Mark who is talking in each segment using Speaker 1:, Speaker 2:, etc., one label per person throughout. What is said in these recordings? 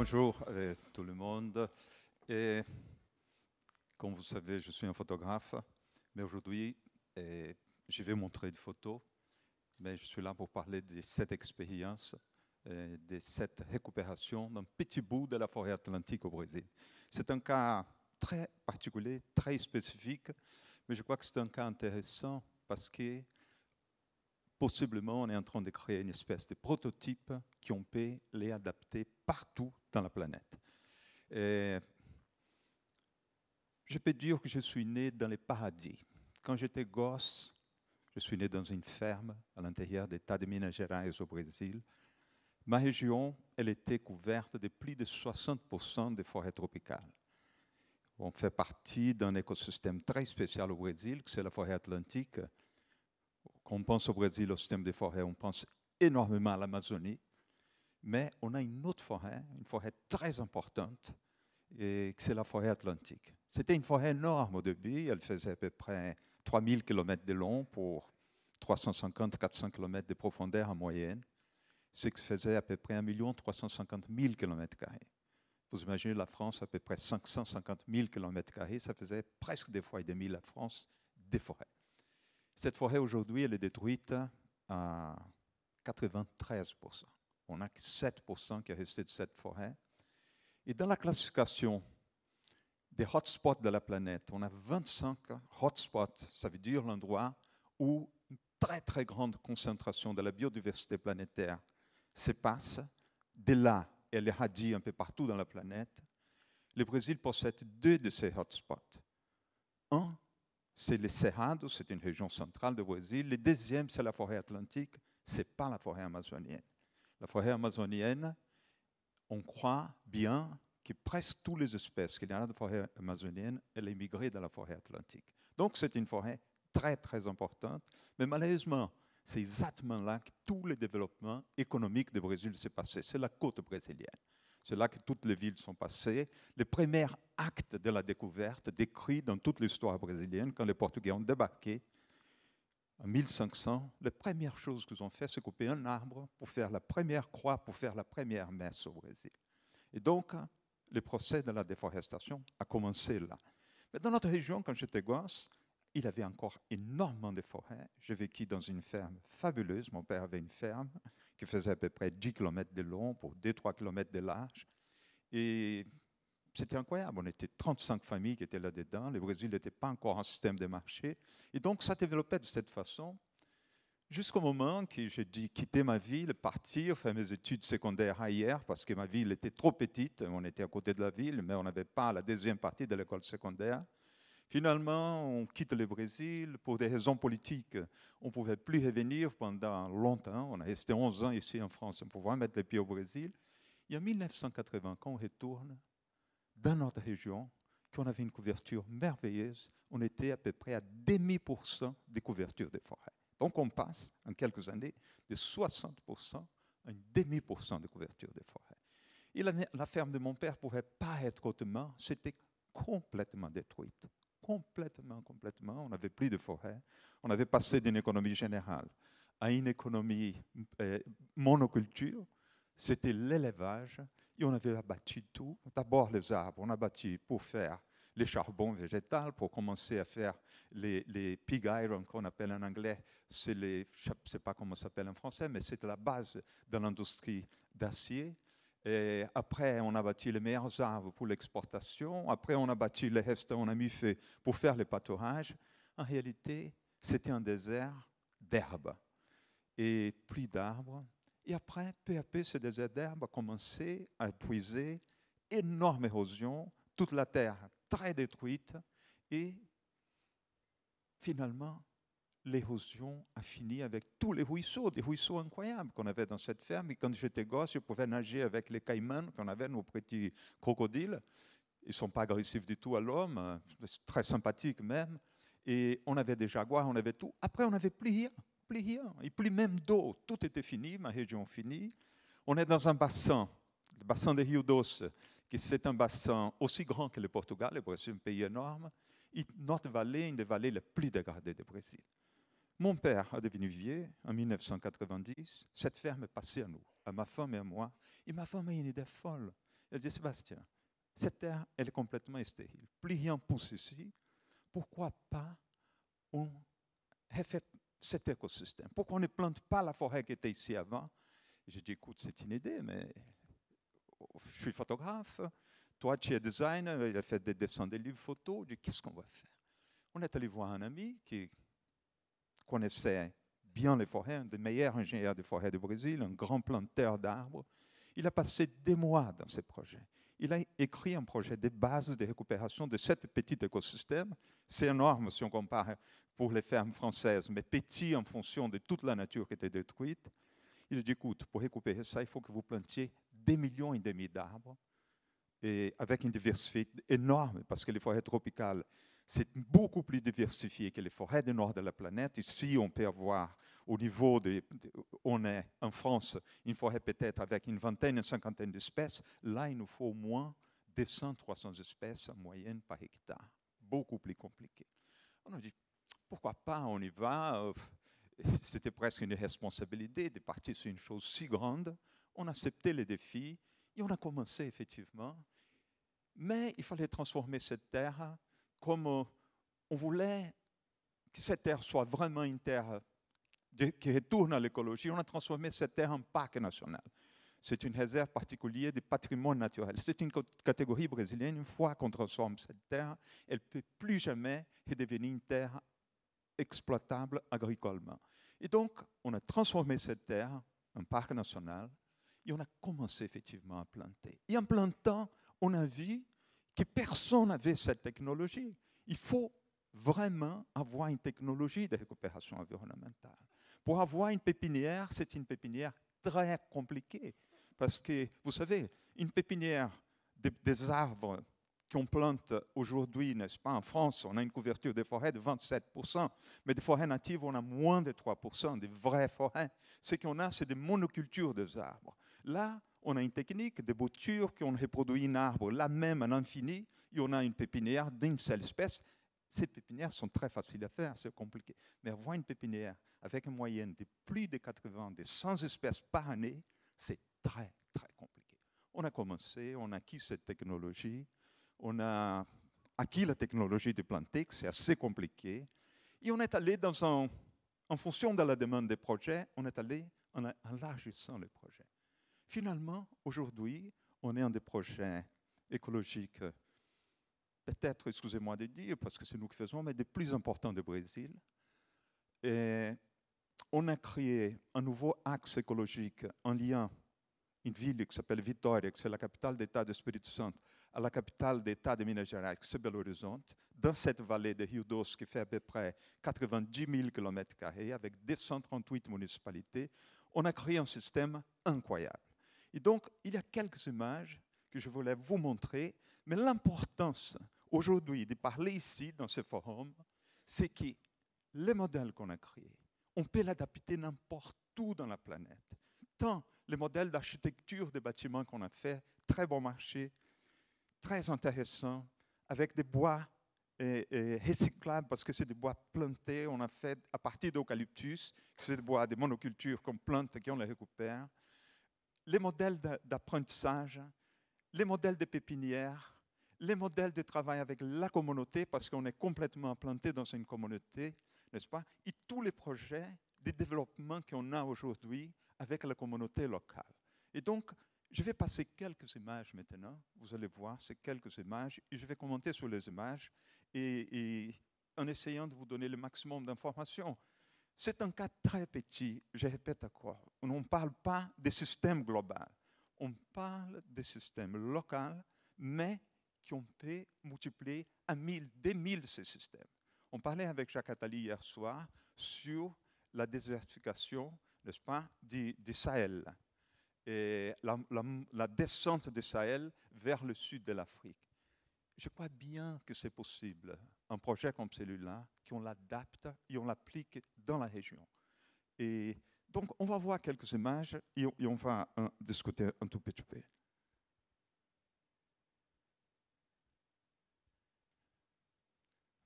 Speaker 1: Bonjour tout le monde. Et, comme vous savez, je suis un photographe, mais aujourd'hui, je vais montrer des photos, mais je suis là pour parler de cette expérience, de cette récupération d'un petit bout de la forêt atlantique au Brésil. C'est un cas très particulier, très spécifique, mais je crois que c'est un cas intéressant parce que possiblement, on est en train de créer une espèce de prototype qu'on peut les adapter partout dans la planète. Et je peux dire que je suis né dans les paradis. Quand j'étais gosse, je suis né dans une ferme à l'intérieur de l'État de Minas Gerais au Brésil. Ma région, elle était couverte de plus de 60% de forêts tropicales. On fait partie d'un écosystème très spécial au Brésil, c'est la forêt atlantique. Quand on pense au Brésil, au système des forêts, on pense énormément à l'Amazonie, mais on a une autre forêt, une forêt très importante, et c'est la forêt atlantique. C'était une forêt énorme au début, elle faisait à peu près 3000 km de long pour 350-400 km de profondeur en moyenne, ce qui faisait à peu près 1 350 000 km². Vous imaginez la France à peu près 550 000 km², ça faisait presque 2 fois et demi la France des forêts. Cette forêt, aujourd'hui, elle est détruite à 93%. On n'a que 7% qui est resté de cette forêt. Et dans la classification des hotspots de la planète, on a 25 hotspots. Ça veut dire l'endroit où une très, très grande concentration de la biodiversité planétaire se passe. De là, elle irradie un peu partout dans la planète. Le Brésil possède 2 de ces hotspots. Un, c'est le Cerrado, c'est une région centrale du Brésil. Le deuxième, c'est la forêt atlantique, ce n'est pas la forêt amazonienne. La forêt amazonienne, on croit bien que presque toutes les espèces qu'il y a dans la forêt amazonienne, elles ont migré dans la forêt atlantique. Donc c'est une forêt très, très importante, mais malheureusement, c'est exactement là que tout le développement économique du Brésil s'est passé. C'est la côte brésilienne. C'est là que toutes les villes sont passées. Les premiers actes de la découverte décrits dans toute l'histoire brésilienne, quand les Portugais ont débarqué en 1500, la première chose qu'ils ont fait, c'est couper un arbre pour faire la première croix, pour faire la première messe au Brésil. Et donc, le procès de la déforestation a commencé là. Mais dans notre région, quand j'étais gosse, il y avait encore énormément de forêts. J'ai vécu dans une ferme fabuleuse. Mon père avait une ferme qui faisait à peu près 10 km de long pour 2-3 km de large. Et c'était incroyable. On était 35 familles qui étaient là-dedans. Le Brésil n'était pas encore un système de marché. Et donc, ça développait de cette façon jusqu'au moment que j'ai dû quitter ma ville, partir, faire mes études secondaires ailleurs, parce que ma ville était trop petite. On était à côté de la ville, mais on n'avait pas la deuxième partie de l'école secondaire. Finalement, on quitte le Brésil pour des raisons politiques. On ne pouvait plus revenir pendant longtemps. On a resté 11 ans ici en France, on pouvait mettre les pieds au Brésil. Et en 1980, quand on retourne dans notre région, qu'on avait une couverture merveilleuse, on était à peu près à 0,5% de couverture des forêts. Donc on passe en quelques années de 60% à 0,5% de couverture des forêts. Et la ferme de mon père ne pouvait pas être autrement, c'était complètement détruite. Complètement. On n'avait plus de forêt. On avait passé d'une économie générale à une économie monoculture. C'était l'élevage et on avait abattu tout. D'abord les arbres, on a abattu pour faire les charbons végétaux, pour commencer à faire les pig iron qu'on appelle en anglais. Je ne sais pas comment ça s'appelle en français, mais c'est la base de l'industrie d'acier. Et après, on a bâti les meilleurs arbres pour l'exportation. Après, on a bâti les restes, on a mis fait pour faire les pâturages. En réalité, c'était un désert d'herbes et plus d'arbres. Et après, peu à peu, ce désert d'herbes a commencé à épuiser, énorme érosion, toute la terre très détruite. Et finalement, l'érosion a fini avec tous les ruisseaux, des ruisseaux incroyables qu'on avait dans cette ferme. Et quand j'étais gosse, je pouvais nager avec les caïmans qu'on avait, nos petits crocodiles. Ils ne sont pas agressifs du tout à l'homme, très sympathiques même. Et on avait des jaguars, on avait tout. Après, on n'avait plus rien. Et plus même d'eau. Tout était fini, ma région finie. On est dans un bassin, le bassin de Rio Doce, qui c'est un bassin aussi grand que le Portugal, le Brésil, un pays énorme. Et notre vallée, une des vallées les plus dégradées du Brésil. Mon père a devenu vieux en 1990. Cette ferme est passée à nous, à ma femme et à moi. Et ma femme a une idée folle. Elle dit, Sébastien, cette terre, elle est complètement stérile. Plus rien pousse ici. Pourquoi pas on refait cet écosystème? Pourquoi on ne plante pas la forêt qui était ici avant? J'ai dit, écoute, c'est une idée, mais je suis photographe. Toi, tu es designer. Il a fait des dessins, des livres photos. Je dis, qu'est-ce qu'on va faire? On est allé voir un ami qui connaissait bien les forêts, un des meilleurs ingénieurs des forêts du Brésil, un grand planteur d'arbres. Il a passé des mois dans ce projet. Il a écrit un projet de base de récupération de cet petit écosystème. C'est énorme si on compare pour les fermes françaises, mais petit en fonction de toute la nature qui était détruite. Il a dit, écoute, pour récupérer ça, il faut que vous plantiez 2,5 millions d'arbres, et avec une diversité énorme, parce que les forêts tropicales, c'est beaucoup plus diversifié que les forêts du nord de la planète. Ici, on peut avoir, au niveau on est en France, une forêt peut-être avec une vingtaine, une cinquantaine d'espèces. Là, il nous faut au moins 200, 300 espèces en moyenne par hectare. Beaucoup plus compliqué. On a dit, pourquoi pas, on y va. C'était presque une responsabilité de partir sur une chose si grande. On a accepté les défis et on a commencé effectivement. Mais il fallait transformer cette terre comme on voulait que cette terre soit vraiment une terre qui retourne à l'écologie. On a transformé cette terre en parc national. C'est une réserve particulière de patrimoine naturel. C'est une catégorie brésilienne. Une fois qu'on transforme cette terre, elle ne peut plus jamais redevenir une terre exploitable agricolement. Et donc, on a transformé cette terre en parc national et on a commencé effectivement à planter. Et en plantant, on a vu que personne n'avait cette technologie. Il faut vraiment avoir une technologie de récupération environnementale. Pour avoir une pépinière, c'est une pépinière très compliquée. Parce que, vous savez, une pépinière des arbres qu'on plante aujourd'hui, n'est-ce pas, en France, on a une couverture des forêts de 27%, mais des forêts natives, on a moins de 3%, des vraies forêts. Ce qu'on a, c'est des monocultures des arbres. Là, on a une technique de bouture qu'on reproduit un arbre là même à l'infini, et on a une pépinière d'une seule espèce. Ces pépinières sont très faciles à faire, c'est compliqué. Mais avoir une pépinière avec une moyenne de plus de 80, de 100 espèces par année, c'est très, très compliqué. On a commencé, on a acquis cette technologie, on a acquis la technologie de planter, c'est assez compliqué, et on est allé en fonction de la demande des projets, on est allé en élargissant les projets. Finalement, aujourd'hui, on est en des projets écologiques, peut-être, excusez-moi de dire, parce que c'est nous qui faisons, mais des plus importants du Brésil. Et on a créé un nouveau axe écologique en lien, une ville qui s'appelle Vitória, qui c'est la capitale d'État de Espírito Santo, à la capitale d'État de Minas Gerais, qui c'est Belo Horizonte, dans cette vallée de Rio Doce qui fait à peu près 90 000 km², avec 238 municipalités. On a créé un système incroyable. Et donc, il y a quelques images que je voulais vous montrer, mais l'importance aujourd'hui de parler ici, dans ce forum, c'est que les modèles qu'on a créés, on peut l'adapter n'importe où dans la planète. Tant les modèles d'architecture des bâtiments qu'on a fait, très bon marché, très intéressant, avec des bois recyclables, parce que c'est des bois plantés, on a fait à partir d'eucalyptus, c'est des bois de monoculture qu'on plante et qu'on les récupère. Les modèles d'apprentissage, les modèles de pépinière, les modèles de travail avec la communauté, parce qu'on est complètement implanté dans une communauté, n'est-ce pas? Et tous les projets de développement qu'on a aujourd'hui avec la communauté locale. Et donc, je vais passer quelques images maintenant. Vous allez voir ces quelques images et je vais commenter sur les images et en essayant de vous donner le maximum d'informations. C'est un cas très petit, je répète encore. On ne parle pas des systèmes globaux. On parle des systèmes locaux, mais qu'on peut multiplier à 1000, des 1000 ces systèmes. On parlait avec Jacques Attali hier soir sur la désertification, n'est-ce pas, du Sahel et la descente du Sahel vers le sud de l'Afrique. Je crois bien que c'est possible, un projet comme celui-là, qu'on l'adapte et on l'applique dans la région. Et donc, on va voir quelques images et on va discuter un tout petit peu.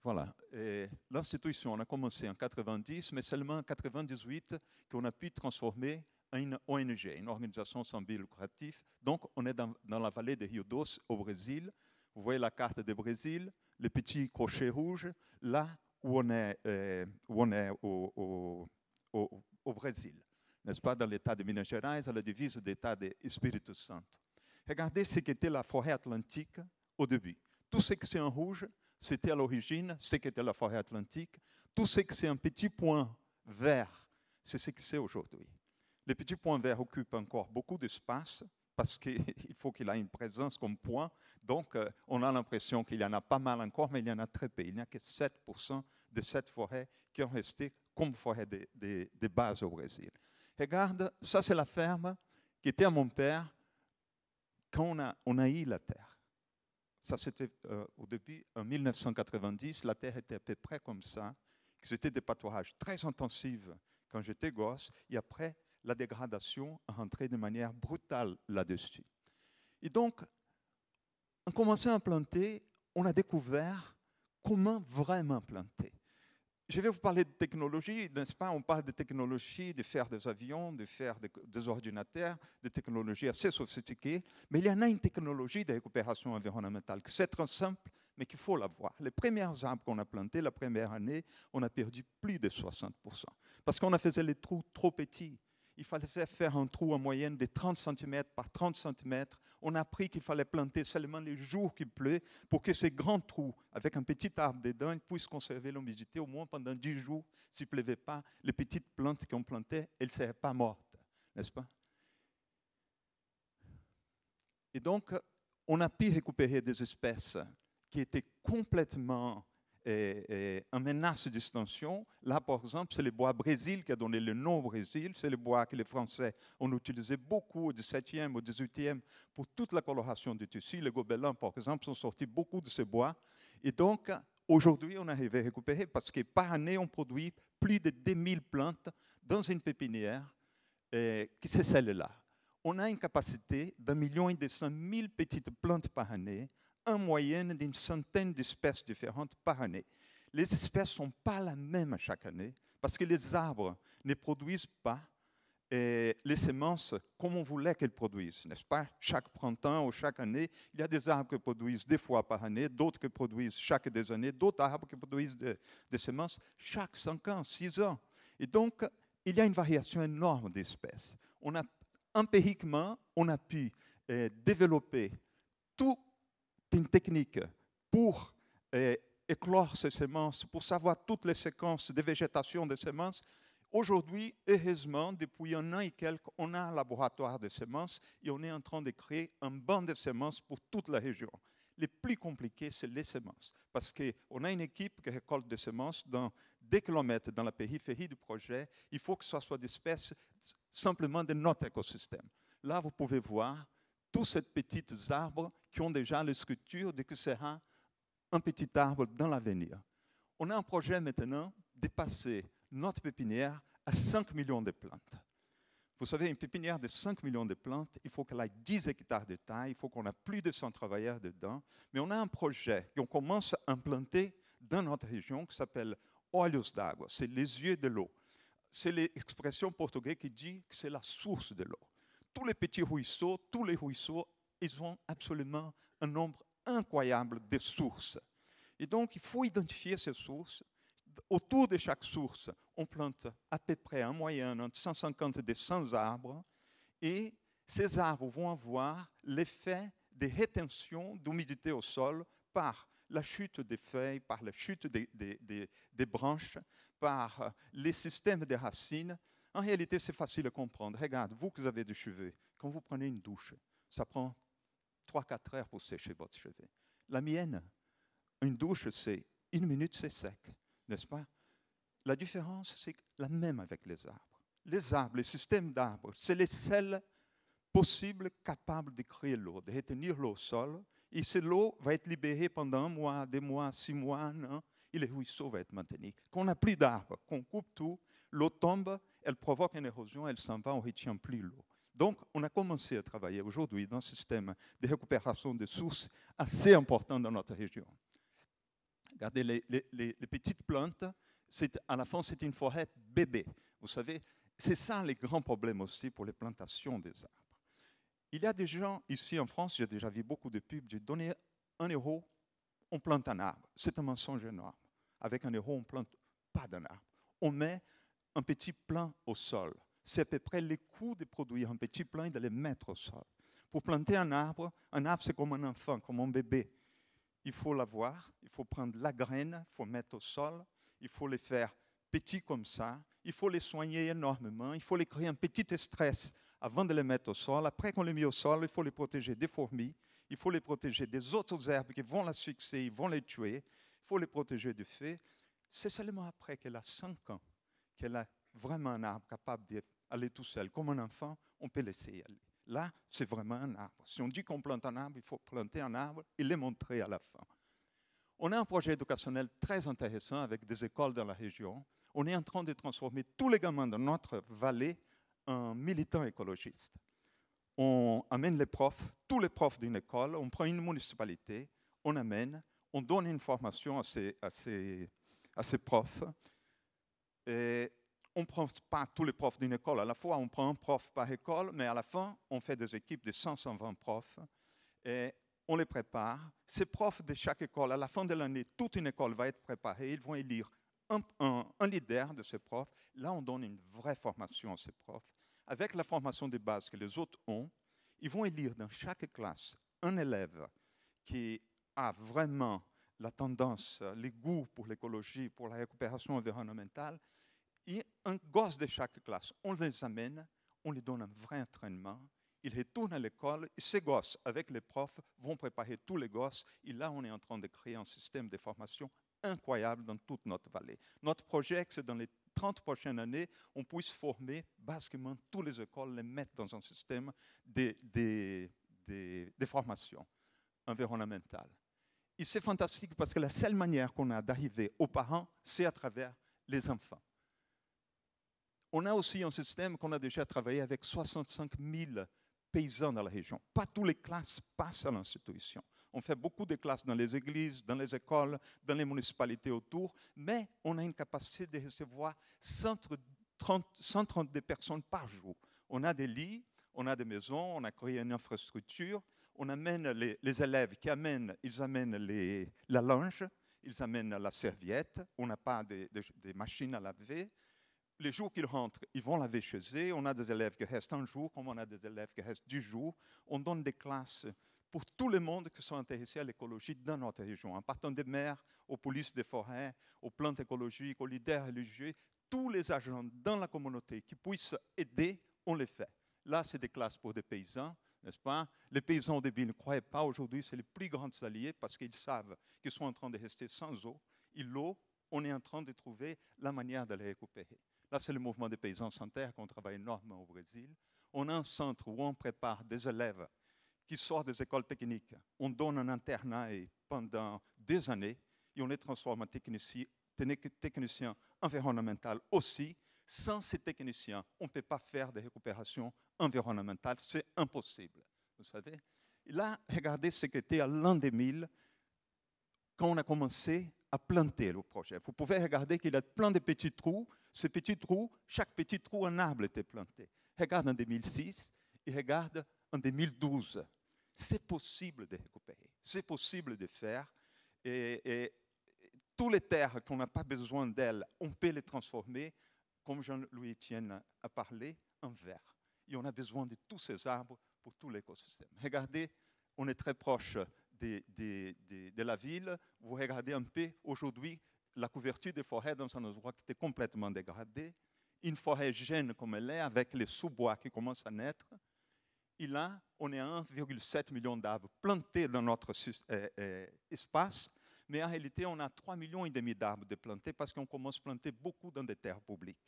Speaker 1: Voilà. L'institution, on a commencé en 90, mais seulement en 98 qu'on a pu transformer une ONG, une organisation sans but lucratif. Donc, on est dans la vallée de Rio Doce, au Brésil. Vous voyez la carte du Brésil, le petit crochet rouge, là où on est, au Brésil, n'est-ce pas, dans l'État de Minas Gerais, à la divise d'État de Espírito Santo. Regardez ce qu'était la forêt atlantique au début. Tout ce que c'est en rouge, c'était à l'origine ce qu'était la forêt atlantique. Tout ce que c'est un petit point vert, c'est ce que c'est aujourd'hui. Les petits points verts occupent encore beaucoup d'espace parce qu'il faut qu'il ait une présence comme point. Donc, on a l'impression qu'il y en a pas mal encore, mais il y en a très peu. Il n'y a que 7% de cette forêt qui ont resté comme forêt de base au Brésil. Regarde, ça c'est la ferme qui était à mon père quand on a eu la terre. Ça c'était au début, en 1990, la terre était à peu près comme ça. C'était des pâturages très intensifs quand j'étais gosse. Et après, la dégradation a rentré de manière brutale là-dessus. Et donc, en commençant à planter, on a découvert comment vraiment planter. Je vais vous parler de technologie, n'est-ce pas? On parle de technologie, de faire des avions, de faire des ordinateurs, de technologies assez sophistiquées, mais il y en a une technologie de récupération environnementale qui c'est très simple, mais qu'il faut l'avoir. Les premiers arbres qu'on a plantés, la première année, on a perdu plus de 60%, parce qu'on a fait les trous trop petits. Il fallait faire un trou en moyenne de 30 cm par 30 cm. On a appris qu'il fallait planter seulement les jours qu'il pleut pour que ces grands trous, avec un petit arbre dedans, puissent conserver l'humidité au moins pendant 10 jours. S'il ne pleuvait pas, les petites plantes qu'on plantait, elles ne seraient pas mortes, n'est-ce pas? Et donc, on a pu récupérer des espèces qui étaient complètement en menace d'extinction. Là, par exemple, c'est le bois Brésil qui a donné le nom au Brésil. C'est le bois que les Français ont utilisé beaucoup au XVIIe, au XVIIIe pour toute la coloration du tissu. Les gobelins, par exemple, sont sortis beaucoup de ces bois. Et donc, aujourd'hui, on arrive à récupérer parce que par année, on produit plus de 2000 plantes dans une pépinière qui c'est celle-là. On a une capacité d'1,2 million petites plantes par année, en moyenne d'une centaine d'espèces différentes par année. Les espèces ne sont pas la même chaque année parce que les arbres ne produisent pas les semences comme on voulait qu'elles produisent, n'est-ce pas? Chaque printemps ou chaque année, il y a des arbres qui produisent 2 fois par année, d'autres qui produisent chaque 2 années, d'autres arbres qui produisent des semences chaque 5 ans, 6 ans. Et donc, il y a une variation énorme d'espèces. Empiriquement, on a pu développer toute une technique pour éclore ces semences, pour savoir toutes les séquences de végétation des semences. Aujourd'hui, heureusement, depuis 1 an et quelques, on a un laboratoire de semences et on est en train de créer un banc de semences pour toute la région. Le plus compliqué, c'est les semences, parce qu'on a une équipe qui récolte des semences dans 2 kilomètres dans la périphérie du projet. Il faut que ce soit des espèces simplement de notre écosystème. Là, vous pouvez voir tous ces petits arbres qui ont déjà les structures de ce que sera un petit arbre dans l'avenir. On a un projet maintenant de passer notre pépinière à 5 millions de plantes. Vous savez, une pépinière de 5 millions de plantes, il faut qu'elle ait 10 hectares de taille, il faut qu'on ait plus de 100 travailleurs dedans. Mais on a un projet qu'on commence à implanter dans notre région qui s'appelle Olhos d'Água, c'est les yeux de l'eau. C'est l'expression portugaise qui dit que c'est la source de l'eau. Tous les petits ruisseaux, ils ont absolument un nombre incroyable de sources. Et donc, il faut identifier ces sources. Autour de chaque source, on plante à peu près en moyenne entre 150 et 100 arbres. Et ces arbres vont avoir l'effet de rétention d'humidité au sol par la chute des feuilles, par la chute des branches, par les systèmes de racines. En réalité, c'est facile à comprendre. Regarde, vous qui avez des cheveux, quand vous prenez une douche, ça prend 3-4 heures pour sécher votre cheveu. La mienne, une douche, c'est 1 minute, c'est sec, n'est-ce pas? La différence, c'est la même avec les arbres. Les arbres, les systèmes d'arbres, c'est les seuls possibles capables de créer l'eau, de retenir l'eau au sol. Et cette eau va être libérée pendant 1 mois, 2 mois, 6 mois, 1 an, et le ruisseau va être maintenu. Quand on n'a plus d'arbres, qu'on coupe tout, l'eau tombe, elle provoque une érosion, elle s'en va, on ne retient plus l'eau. Donc, on a commencé à travailler aujourd'hui dans un système de récupération de sources assez important dans notre région. Regardez les petites plantes, à la fin, c'est une forêt bébé. Vous savez, c'est ça les grands problèmes aussi pour les plantations des arbres. Il y a des gens ici en France, j'ai déjà vu beaucoup de pubs, j'ai donné 1 €, on plante un arbre. C'est un mensonge énorme. Avec 1 €, on ne plante pas d'un arbre. On met un petit plant au sol. C'est à peu près le coût de produire un petit plant et de le mettre au sol. Pour planter un arbre c'est comme un enfant, comme un bébé. Il faut l'avoir, il faut prendre la graine, il faut mettre au sol, il faut les faire petits comme ça, il faut les soigner énormément, il faut les créer un petit stress avant de les mettre au sol. Après qu'on les met au sol, il faut les protéger des fourmis, il faut les protéger des autres herbes qui vont l'asphyxier, ils vont les tuer, il faut les protéger du feu. C'est seulement après qu'elle a 5 ans qu'elle a vraiment un arbre capable d'aller tout seul. Comme un enfant, on peut laisser aller. Là, c'est vraiment un arbre. Si on dit qu'on plante un arbre, il faut planter un arbre et le montrer à la fin. On a un projet éducationnel très intéressant avec des écoles dans la région. On est en train de transformer tous les gamins de notre vallée en militants écologistes. On amène les profs, tous les profs d'une école, on prend une municipalité, on amène, on donne une formation à ces profs. Et on ne prend pas tous les profs d'une école à la fois, on prend un prof par école, mais à la fin, on fait des équipes de 100-120 profs et on les prépare. Ces profs de chaque école, à la fin de l'année, toute une école va être préparée, ils vont élire un leader de ces profs. Là, on donne une vraie formation à ces profs. Avec la formation de base que les autres ont, ils vont élire dans chaque classe un élève qui a vraiment la tendance, les goûts pour l'écologie, pour la récupération environnementale. Et un gosse de chaque classe, on les amène, on lui donne un vrai entraînement, ils retournent à l'école, et ces gosses, avec les profs, vont préparer tous les gosses. Et là, on est en train de créer un système de formation incroyable dans toute notre vallée. Notre projet, c'est dans les 30 prochaines années, on puisse former basiquement toutes les écoles, les mettre dans un système de formation environnementale. Et c'est fantastique parce que la seule manière qu'on a d'arriver aux parents, c'est à travers les enfants. On a aussi un système qu'on a déjà travaillé avec 65 000 paysans dans la région. Pas toutes les classes passent à l'institution. On fait beaucoup de classes dans les églises, dans les écoles, dans les municipalités autour, mais on a une capacité de recevoir 132 personnes par jour. On a des lits, on a des maisons, on a créé une infrastructure, on amène les élèves qui amènent, ils amènent la linge, ils amènent la serviette, on n'a pas de machines à laver. Les jours qu'ils rentrent, ils vont laver chez eux. On a des élèves qui restent 1 jour, comme on a des élèves qui restent 10 jours. On donne des classes pour tout le monde qui sont intéressés à l'écologie dans notre région, en partant des maires, aux polices des forêts, aux plantes écologiques, aux leaders religieux. Tous les agents dans la communauté qui puissent aider, on les fait. Là, c'est des classes pour des paysans, n'est-ce pas? Les paysans au début ne croyaient pas. Aujourd'hui, c'est les plus grands alliés parce qu'ils savent qu'ils sont en train de rester sans eau. Et l'eau, on est en train de trouver la manière de la récupérer. Là, c'est le mouvement des paysans sans terre qu'on travaille énormément au Brésil. On a un centre où on prépare des élèves qui sortent des écoles techniques. On donne un internat pendant des années et on les transforme en techniciens environnementaux aussi. Sans ces techniciens, on ne peut pas faire de récupération environnementale. C'est impossible, vous savez. Et là, regardez ce qu'était à l'an 2000 quand on a commencé à planter le projet. Vous pouvez regarder qu'il y a plein de petits trous. Ces petits trous, chaque petit trou, un arbre était planté. Regarde en 2006 et regarde en 2012. C'est possible de récupérer, c'est possible de faire. Et toutes les terres qu'on n'a pas besoin d'elles, on peut les transformer, comme Jean-Louis Etienne a parlé, en verre. Et on a besoin de tous ces arbres pour tout l'écosystème. Regardez, on est très proche de la ville. Vous regardez un peu aujourd'hui la couverture des forêts dans un endroit qui était complètement dégradé. Une forêt jeune comme elle est, avec les sous-bois qui commencent à naître. Et là, on est à 1,7 million d'arbres plantés dans notre espace. Mais en réalité, on a 3,5 millions d'arbres de plantés parce qu'on commence à planter beaucoup dans des terres publiques.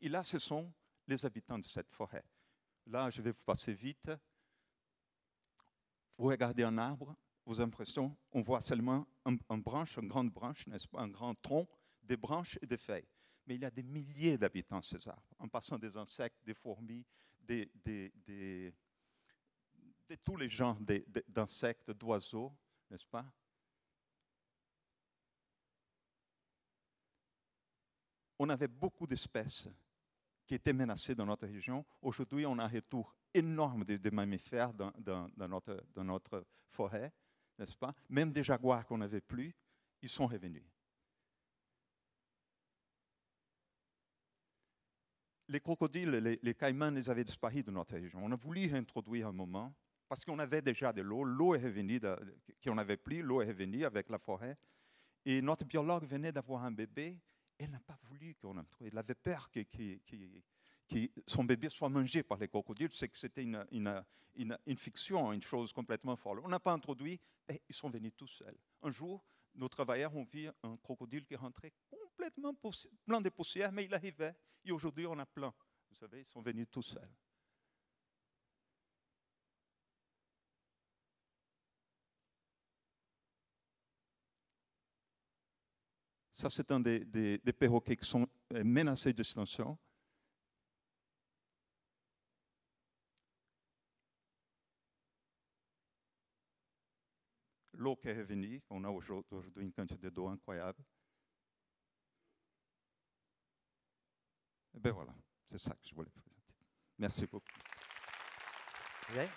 Speaker 1: Et là, ce sont les habitants de cette forêt. Là, je vais vous passer vite. Vous regardez un arbre, vous avez l'impression, on voit seulement une branche, une grande branche, n'est-ce pas, un grand tronc, des branches et des feuilles. Mais il y a des milliers d'habitants ces arbres, en passant des insectes, des fourmis, de tous les genres d'insectes, d'oiseaux, n'est-ce pas? On avait beaucoup d'espèces qui étaient menacés dans notre région. Aujourd'hui, on a un retour énorme des mammifères dans notre forêt, n'est-ce pas? Même des jaguars qu'on n'avait plus, ils sont revenus. Les crocodiles, les caïmans, ils avaient disparu de notre région. On a voulu réintroduire un moment, parce qu'on avait déjà de l'eau. L'eau est revenue, qu'on n'avait plus, l'eau est revenue avec la forêt. Et notre biologue venait d'avoir un bébé, elle n'a pas voulu qu'on introduise. Elle avait peur que son bébé soit mangé par les crocodiles, c'est que c'était une fiction, une chose complètement folle. On n'a pas introduit, et ils sont venus tout seuls. Un jour, nos travailleurs ont vu un crocodile qui rentrait complètement plein de poussière, mais il arrivait. Et aujourd'hui, on a plein. Vous savez, ils sont venus tout seuls. Ça, c'est un des perroquets qui sont menacés d'extinction. L'eau qui est revenue, on a aujourd'hui une quantité d'eau incroyable. Et bien voilà, c'est ça que je voulais présenter. Merci beaucoup.
Speaker 2: Okay.